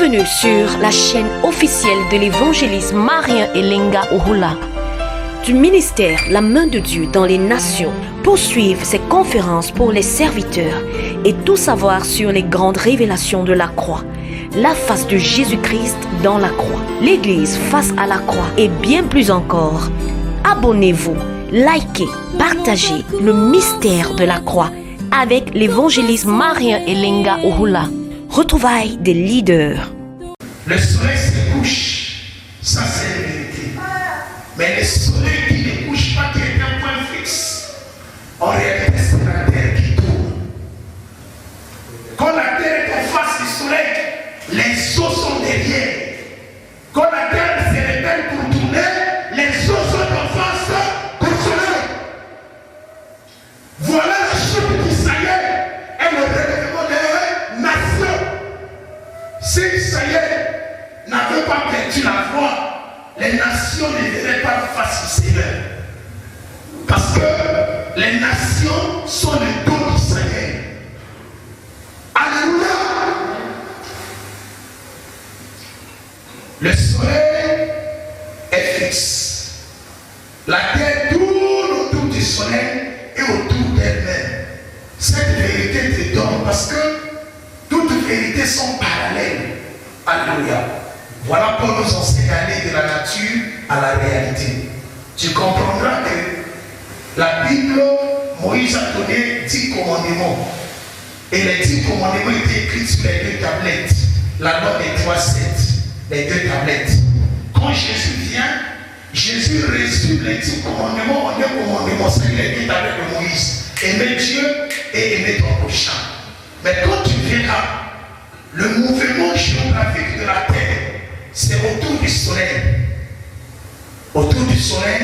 Bienvenue sur la chaîne officielle de l'évangéliste Marien Elenga Ohula du ministère La Main de Dieu dans les Nations. Poursuivre ces conférences pour les serviteurs et tout savoir sur les grandes révélations de la croix, la face de Jésus-Christ dans la croix, l'Église face à la croix et bien plus encore. Abonnez-vous, likez, partagez le mystère de la croix avec l'évangéliste Marien Elenga Ohula. Retrouvailles des leaders. Le soleil se couche, ça c'est la vérité. Mais le soleil qui ne couche pas, qui est un point fixe, en réalité c'est la terre qui tourne. Quand la terre est en face du soleil, les eaux sont derrière. Quand la terre se révèle pour tourner, les eaux sont en face du soleil. Voilà la chute d'Israël et le relèvement des nations. Si Israël n'avait pas perdu la voie, les nations ne verraient pas face au Seigneur. Parce que les nations sont le dos d'Israël. Alléluia. Le soleil est fixe. La terre tourne autour du soleil et autour d'elle-même. Cette vérité te donne parce que toutes les vérités sont parallèles. Alléluia. Voilà pour nous enseigner à aller de la nature à la réalité. Tu comprendras que la Bible, Moïse a donné 10 commandements. Et les 10 commandements étaient écrits sur les 2 tablettes. La loi des 3-7, les 2 tablettes. Quand Jésus vient, Jésus résume les 10 commandements en 2 commandements. C'est les 2 tablettes de Moïse. Aimer Dieu et aimer ton prochain. Mais quand tu verras le mouvement géographique de la terre, c'est autour du soleil. Autour du soleil,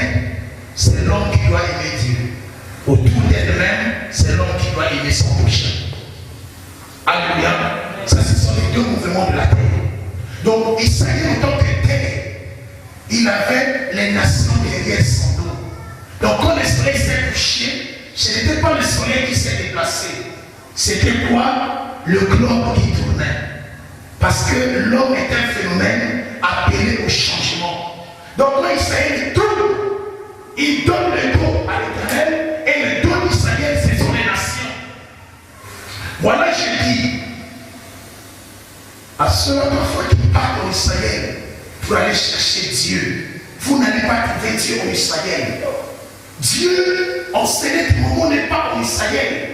c'est l'homme qui doit aimer Dieu. Autour d'elle-même, c'est l'homme qui doit aimer son prochain. Alléluia. Ça, ce sont les 2 mouvements de la terre. Donc, Israël, en tant que terre, il avait les nations derrière son dos. Donc, quand le soleil s'est couché, ce n'était pas le soleil qui s'est déplacé. C'était quoi? Le globe qui tournait. Parce que l'homme est un phénomène appelé au changement. Donc là, Israël tourne. Il donne le dos à l'Éternel et le dos d'Israël, ce sont les nations. Voilà, je dis à ceux parfois qui partent en Israël pour aller chercher Dieu, vous n'allez pas trouver Dieu en Israël. Dieu, en ce moment, n'est pas en Israël.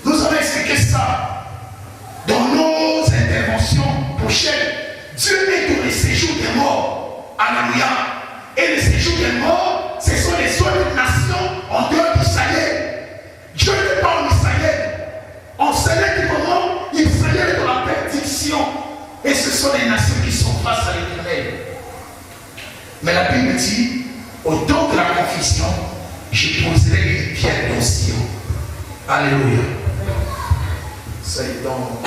Nous avons expliqué ça dans nos interventions prochaines. Dieu est dans le séjour des morts. Alléluia. Et le séjour des morts, ce sont les autres nations en dehors d'Israël. Dieu n'est pas en Israël. En ce moment, Israël est dans la perdition. Et ce sont les nations qui sont face à l'Éternel. Mais la Bible dit, au temps de la confusion, je poserai une pierre dans Sion. Alléluia. C'est donc.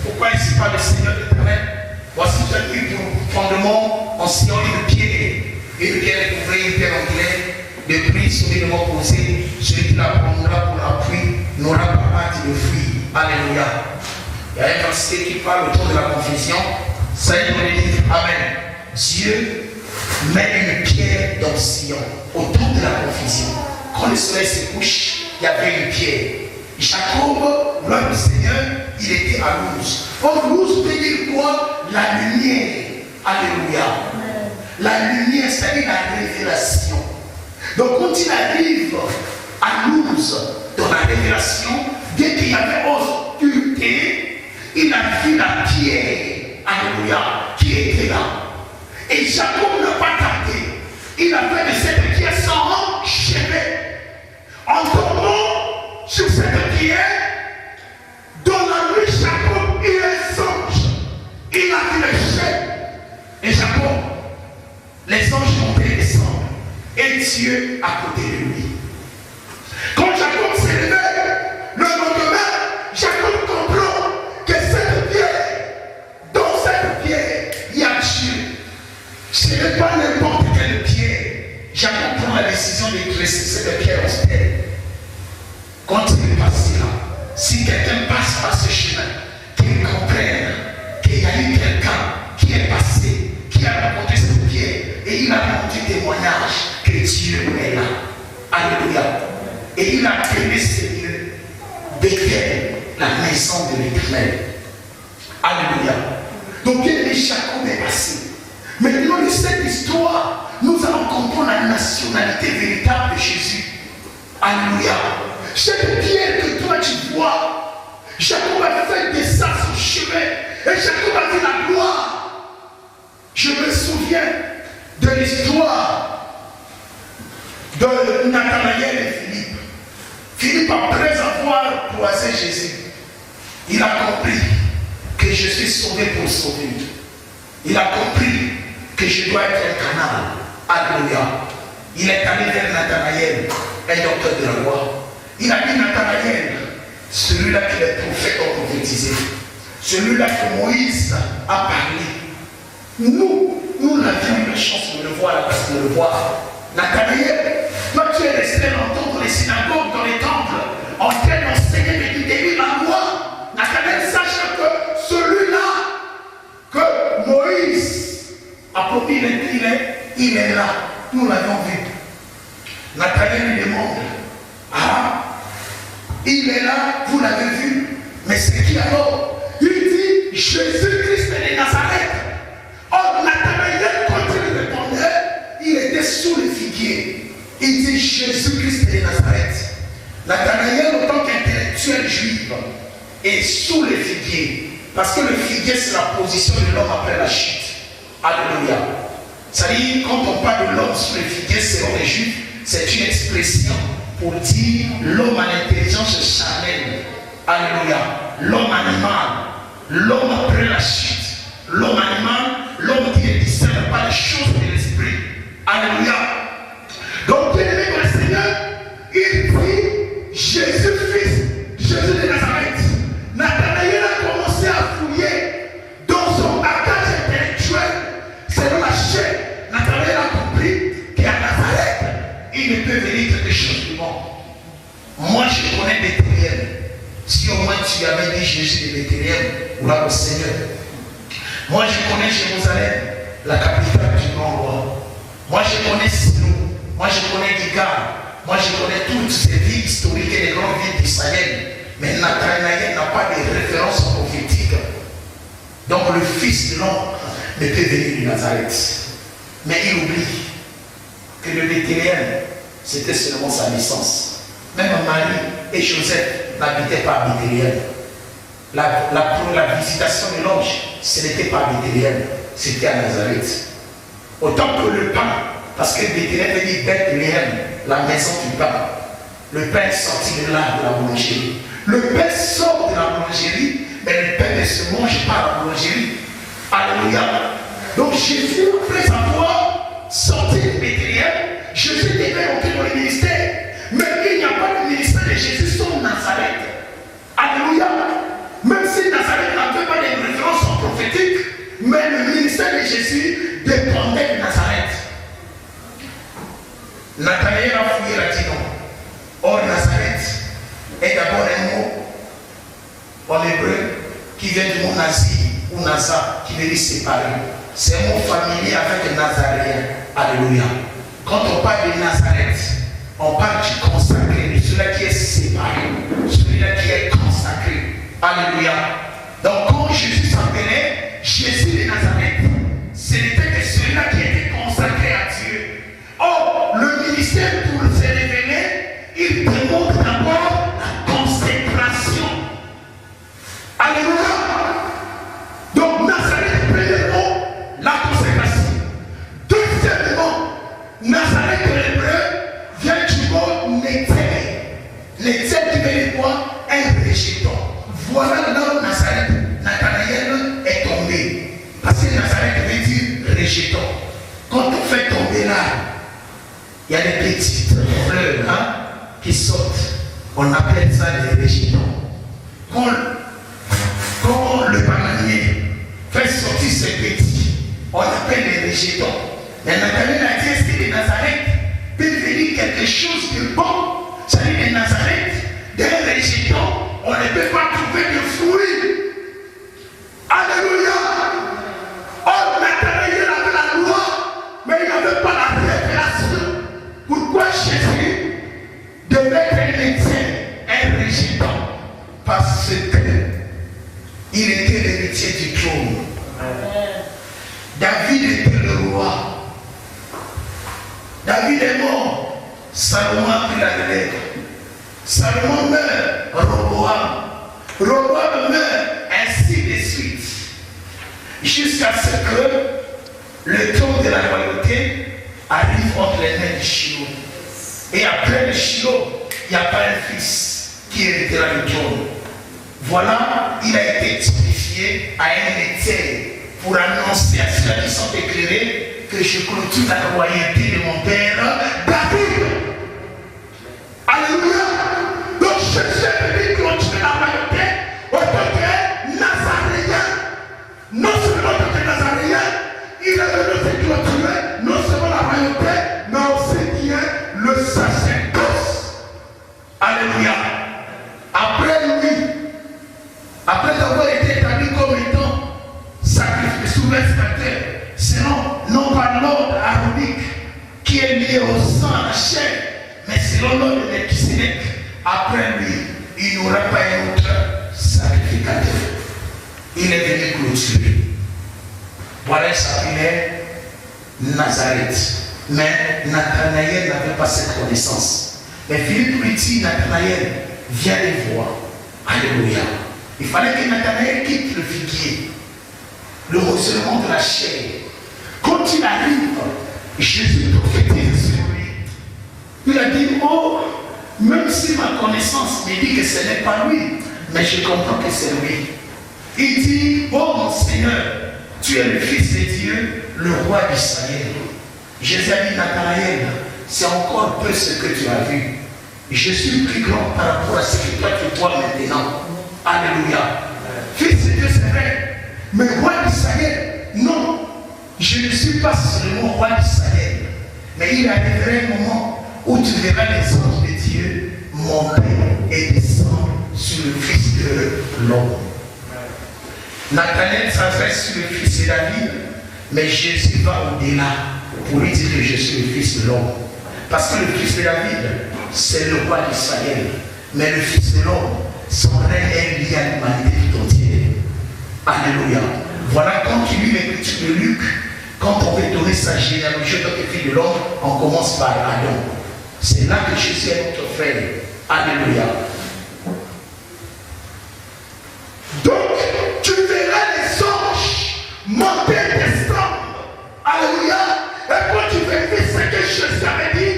Pourquoi ici pas le Seigneur éternel? Voici j'ai mis pour fondement en Sion une pierre couvrée, une pierre angulaire, de prix solidement posée. Celui qui la prendra pour l'appui n'aura pas hâte de fuir. Alléluia. Il y a un verset qui parle autour de la confusion. Ça y est, on dit Amen. Dieu met une pierre dans Sion autour de la confusion. Quand le soleil se couche, il y avait une pierre. Jacob, l'homme du Seigneur, il était à Luz. Or, Luz veut dire quoi? La lumière. Alléluia. La lumière, c'est-à-dire la révélation. Donc, quand il arrive à Luz, dans la révélation, dès qu'il y avait obscurité, il a vu la pierre. Alléluia. Qui était là. Et Jacob n'a pas tardé. Il a fait de cette pierre son chevet. En tombant, sur cette pierre. Dans la nuit, Jacob eut un songe. Il a vu le chef. Et Jacob, les anges montaient et descendaient. Et Dieu à côté de lui. Quand Jacob s'est levé, le lendemain, Jacob comprend que cette pierre, dans cette pierre, il y a Dieu. Ce n'est pas n'importe quelle pierre. Jacob prend la décision de dresser cette pierre en terre. Quand il est passé là, si quelqu'un passe par ce chemin, qu'il comprenne qu'il y a eu quelqu'un qui est passé, qui a rencontré cette pierre, et il a rendu témoignage que Dieu est là. Alléluia. Et il a appelé ce lieu Bethel, la maison de l'Éternel. Alléluia. Donc bien aimé, Jacob est passé. Maintenant, de cette histoire, nous allons comprendre la nationalité véritable de Jésus. Alléluia. Cette pierre que toi tu vois, Jacob a fait de ça son chemin. Et Jacob a vu la gloire. Je me souviens de l'histoire de Nathanaël et Philippe. Philippe, après avoir croisé Jésus, il a compris que je suis sauvé pour sauver. Il a compris que je dois être un canal. Alléluia. Il est allé vers Nathanaël, un docteur de la loi. Il a dit Nathanaël, celui-là que les prophètes ont prophétisé, celui-là que Moïse a parlé. Nous l'avions eu la chance de le voir, la place de le voir. Nathanaël, toi tu es resté longtemps dans les synagogues, dans les temples, en train d'enseigner depuis début la loi. Nathanaël, sache que celui-là que Moïse a promis, il est là. Nous l'avons vu. Nathanaël lui demande, ah, il est là, vous l'avez vu, mais c'est qui alors? Il dit Jésus-Christ de Nazareth. Or, Nathanaël, quand il répondait, il était sous le figuier. Il dit Jésus-Christ de Nazareth. Nathanaël, en tant qu'intellectuel juif, est sous le figuier. Parce que le figuier, c'est la position de l'homme après la chute. Alléluia. C'est-à-dire, quand on parle de l'homme sous le figuier, selon les juifs, c'est une expression pour dire l'homme à l'intelligence charnelle. Alléluia. L'homme animal, l'homme après la chute. L'homme animal, l'homme qui ne discerne pas les choses de l'esprit. Alléluia. Donc, bien aimé le Seigneur, il dit Jésus, fils, Jésus de Nazareth. Nathanaël a commencé à fouiller dans son bagage intellectuel. Selon la chair, Nathanaël a compris qu'à Nazareth, il ne peut venir quelque chose du monde. Moi, je connais Bethléem. Si au moins tu avais dit Jésus de Bethléem, ou là au Seigneur. Moi, je connais Jérusalem, la capitale du grand roi. Moi, je connais Silo. Moi, je connais Giga. Moi, je connais toutes ces villes historiques et les grandes villes d'Israël. Mais Nathanaël n'a pas de référence prophétique. Donc, le Fils de l'homme ne peut venir de Nazareth. Mais il oublie que le Bethléem, c'était seulement sa naissance. Même Marie et Joseph n'habitaient pas à Bethléem. La visitation de l'ange, ce n'était pas à Bethléem, c'était à Nazareth. Autant que le pain, parce que Bethléem veut dire Bethléem, la maison du pain. Le pain est sorti de là, de la boulangerie. Le pain sort de la boulangerie, mais le pain ne se mange pas à la boulangerie. Alléluia. Donc Jésus, après avoir sorti de Bethléem, Jésus devait entrer dans le ministère. Mais il n'y a pas de ministère de Jésus sans Nazareth. Alléluia. Même si Nazareth n'avait pas de référence prophétique, mais le ministère de Jésus dépendait de Nazareth. Nathanaël a fouillé la dit non. Or Nazareth est d'abord un mot en hébreu qui vient du mot nazi ou Naza, qui veut dire séparé. C'est un mot familier avec Nazaréen. Alléluia. Quand on parle de Nazareth, on parle du consacré, de celui-là qui est séparé, celui-là qui est consacré. Alléluia. Donc quand Jésus s'appelait Jésus de Nazareth, ce n'était que celui-là qui était consacré à Dieu. Or, le ministère pour se révéler, il demande d'abord la consécration. Alléluia. Donc Nazareth, premièrement, la consécration. Deuxièmement, Nazareth de l'hébreu vient du mot Netzer. Netzer qui veut dire quoi? Un rejeton. Voilà là où Nathanaël est tombé. Parce que Nazareth veut dire rejeton. Quand on fait tomber là, il y a des petites fleurs qui sortent. On appelle ça des rejetons. Quand le bananier fait sortir ses petits, on appelle les rejetons. Mais Nathanaël a dit, est-ce que les Nazareth peuvent venir quelque chose de bon? C'est-à-dire les Nazareth, d'un rejeton, on ne peut pas trouver de fruits. Alléluia. Oh, Nathanaël avait la loi, mais il n'avait pas la révélation. Pourquoi Jésus devait être un médecin, un rejeton? Parce qu'il était l'héritier du trône. David était le roi. David est mort. Salomon a pris la relève. Salomon meurt. Roboam meurt. Ainsi de suite. Jusqu'à ce que le trône de la royauté arrive entre les mains de Shiloh. Et après le Shiloh, il n'y a pas un fils qui héritera le trône. Voilà, il a été typifié à un médecin pour annoncer à ceux qui sont éclairés que je clôture la royauté de mon père David. Alléluia. Donc Jésus est venu clôturer la royauté au tant que Nazaréen. Non seulement en tant que Nazaréen, il est venu se clôturer non seulement la royauté, mais aussi qui est le sacerdoce. Alléluia. Après avoir été établi comme étant sacrificateur, selon non pas l'ordre aronique qui est lié au sang, à la chair, mais selon l'ordre de Melchisédek, après lui, il n'y aura pas un autre sacrificateur. Il est venu clôturer. Voilà, ça s'appelait Nazareth. Mais Nathanaël n'avait pas cette connaissance. Mais Philippe lui dit, Nathanaël, viens les voir. Alléluia. Il fallait que Nathanaël quitte le figuier, le rosement de la chair. Quand il arrive, Jésus prophétise sur lui. Il a dit, oh, même si ma connaissance me dit que ce n'est pas lui, mais je comprends que c'est lui. Il dit, oh mon Seigneur, tu es le Fils de Dieu, le roi d'Israël. Jésus a dit, Nathanaël, c'est encore peu ce que tu as vu. Je suis plus grand par rapport à ce que toi tu vois maintenant. Alléluia. Fils de Dieu, c'est vrai. Mais roi d'Israël, non. Je ne suis pas seulement roi d'Israël. Mais il arrivera un moment où tu verras les anges de Dieu monter et descendre sur le Fils de l'homme. Nathanaël s'adresse sur le Fils de David, mais Jésus va au-delà pour lui dire que je suis le Fils de l'homme. Parce que le Fils de David, c'est le roi d'Israël. Mais le Fils de l'homme, son règne est lié à l'humanité tout entière. Alléluia. Voilà quand tu lis l'écriture de Luc, quand on veut donner sa généalogie en tant que fille de l'homme, on commence par Adam. C'est là que Jésus est notre frère. Alléluia. Donc, tu verras les anges monter et descendre. Alléluia. Et quand tu vérifies ce que Jésus avait dit,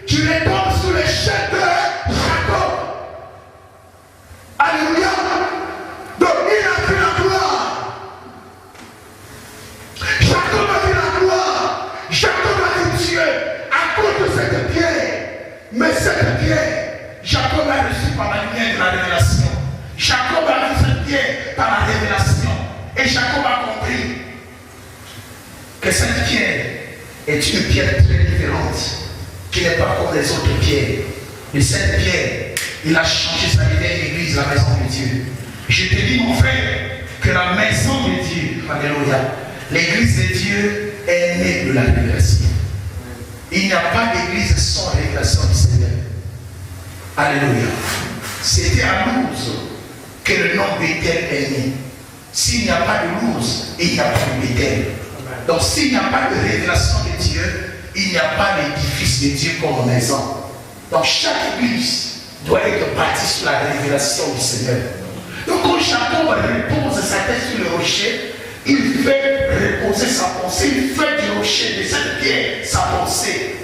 tu retombes sous les chaînes de Jacob. Alléluia. Donc il a vu la gloire. Jacob a vu la gloire. Jacob a vu Dieu à cause de cette pierre. Mais cette pierre, Jacob a reçu par la lumière de la révélation. Jacob a vu cette pierre par la révélation. Et Jacob a compris que cette pierre est une pierre très différente, qui n'est pas comme les autres pierres. Et cette pierre, il a changé sa vie d'église, la maison de Dieu. Je te dis, mon frère, que la maison de Dieu, alléluia, l'église de Dieu est née de la révélation. Il n'y a pas d'église sans révélation du Seigneur. Alléluia. C'était à Lourdes que le nom Bethel est né. S'il n'y a pas de Lourdes, il n'y a pas de Bethel. Donc s'il n'y a pas de révélation de Dieu, il n'y a pas d'édifice de Dieu comme maison. Donc chaque église doit être bâtie sur la révélation du Seigneur. Donc quand Jacob repose sa tête sur le rocher, il fait reposer sa pensée, il fait du rocher, de cette pierre, sa pensée.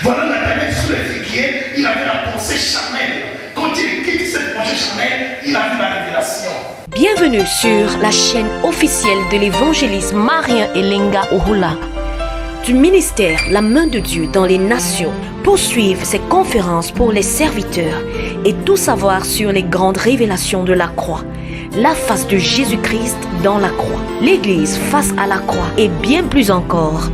Voilà Nathanaël sous le figuier, il avait la pensée charnelle Quand il quitte cette projet charnel, il a vu la révélation. Bienvenue sur la chaîne officielle de l'évangéliste Marien Elenga Ohula, du ministère La Main de Dieu dans les Nations, pour suivre ces conférences pour les serviteurs et tout savoir sur les grandes révélations de la croix, la face de Jésus-Christ dans la croix, l'Église face à la croix et bien plus encore.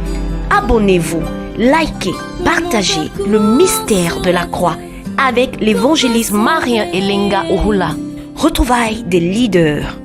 Abonnez-vous, likez, partagez le mystère de la croix avec l'évangéliste Marien Elenga Ohula. Retrouvailles des leaders.